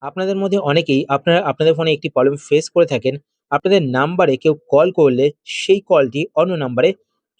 আপনাদের মধ্যে অনেকেই আপনারা আপনাদের ফোনে একটি প্রবলেম ফেস করে থাকেন। আপনাদের নাম্বারে কেউ কল করলে সেই কলটি অন্য নাম্বারে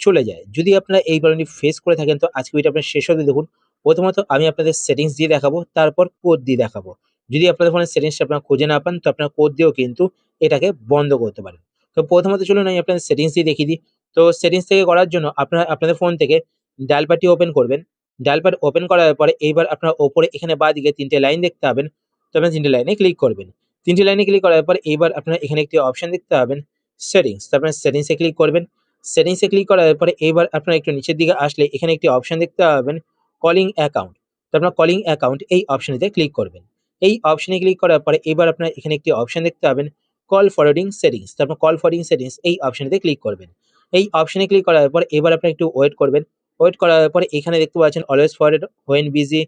চলে যায়। যদি আপনারা এই প্রবলেমটি ফেস করে থাকেন তো আজকে ভিডিওটা আপনারা শেষ অবধি দেখুন। প্রথমত আমি আপনাদের সেটিংস দিয়ে দেখাবো, তারপর কোড দিয়ে দেখাবো। যদি আপনাদের ফোনের সেটিংসটা আপনারা খুঁজে না পান তো আপনারা কোড দিয়েও কিন্তু এটাকে বন্ধ করতে পারেন। তো প্রথমত চলুন আমি আপনাদের সেটিংস দিয়ে দেখিয়ে দিই। তো সেটিংস থেকে করার জন্য আপনারা আপনাদের ফোন থেকে ডায়াল প্যাডটি ওপেন করবেন। ডায়াল প্যাড ওপেন করার পরে এইবার আপনারা ওপরে এখানে বাঁদিকে ৩ টে লাইন দেখতে পাবেন। তো আপনারা ৩ টে লাইনে ক্লিক করবেন। ৩ টে লাইনে ক্লিক করার পর এইবার আপনারা এখানে একটি অপশন দেখতে পাবেন সেটিংস। তো আপনারা সেটিংস এ ক্লিক করবেন। সেটিংস এ ক্লিক করার পরে এইবার আপনারা একটু নিচের দিকে আসলে এখানে একটি অপশন দেখতে পাবেন কলিং অ্যাকাউন্ট। তো আপনারা কলিং অ্যাকাউন্ট এই অপশনটিতে ক্লিক করবেন। এই অপশনে ক্লিক করার পরে এবার আপনারা এখানে একটি অপশন দেখতে পাবেন কল ফরওয়ার্ডিং সেটিংস। তো আপনারা কল ফরওয়ার্ডিং সেটিংস এই অপশনটিতে ক্লিক করবেন। এই অপশনে ক্লিক করার পর এবার আপনারা একটু ওয়েট করবেন। ওয়েট করার পরে এখানে দেখতে পাচ্ছেন always forward, when busy,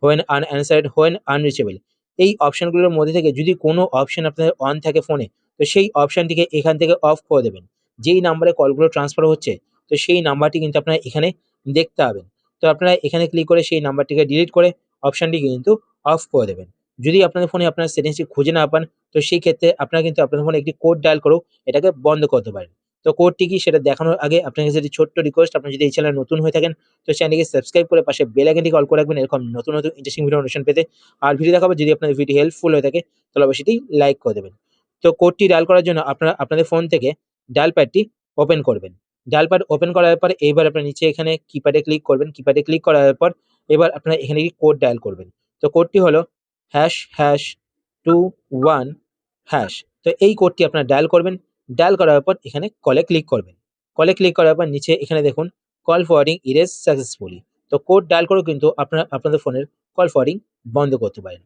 when unanswered, when unreachable. এই অপশনগুলোর মধ্যে থেকে যদি কোনো অপশন আপনাদের অন থাকে ফোনে, তো সেই অপশনটিকে এখান থেকে অফ করে দেবেন। যেই নাম্বারে কলগুলো ট্রান্সফার হচ্ছে, তো সেই নাম্বারটি কিন্তু আপনারা এখানে দেখতে পাবেন। তো আপনারা এখানে ক্লিক করে সেই নাম্বারটিকে ডিলিট করে অপশনটি কিন্তু অফ করে দেবেন। যদি আপনাদের ফোনে আপনার সেটিংসটি খুঁজে না পান, তো সেই ক্ষেত্রে আপনারা কিন্তু আপনাদের ফোনে একটি কোড ডায়াল করেও এটাকে বন্ধ করতে পারেন। তো কোডটি কি সেটা দেখানোর আগে আপনার কাছে একটি ছোট্ট রিকোয়েস্ট, আপনি যদি এই চ্যানেলে নতুন হয়ে থাকেন তো চ্যানেলটিকে সাবস্ক্রাইব করে পাশে বেল আইকনটিকে অল করে রাখবেন এরকম নতুন ইন্টারেস্টিং ভিডিও নোটিফিকেশন পেতে। আর ভিডিও দেখাবো যদি আপনাদের ভিডিও হেল্পফুল হয়ে থাকে তাহলে অবশ্যই এটি লাইক করে দেবেন। তো কোডটি ডায়াল করার জন্য আপনারা আপনাদের ফোন থেকে ডায়াল প্যাডটি ওপেন করবেন। ডায়াল প্যাড ওপেন করার পর এইবার আপনারা নিচে এখানে কিপ্যাডে ক্লিক করবেন। কিপ্যাডে ক্লিক করার পর এবার আপনারা এখানে একটি কোড ডায়াল করবেন। তো কোডটি হলো ##21#। তো এই কোডটি আপনারা ডায়াল করবেন। ডায়াল করার পর এখানে কলে ক্লিক করবেন। কলে ক্লিক করার পর নিচে এখানে দেখুন কল ফরওয়ার্ডিং ইরেজ সাকসেসফুলি। তো কোড ডায়াল করেও কিন্তু আপনারা আপনাদের ফোনের কল ফরওয়ার্ডিং বন্ধ করতে পারেন।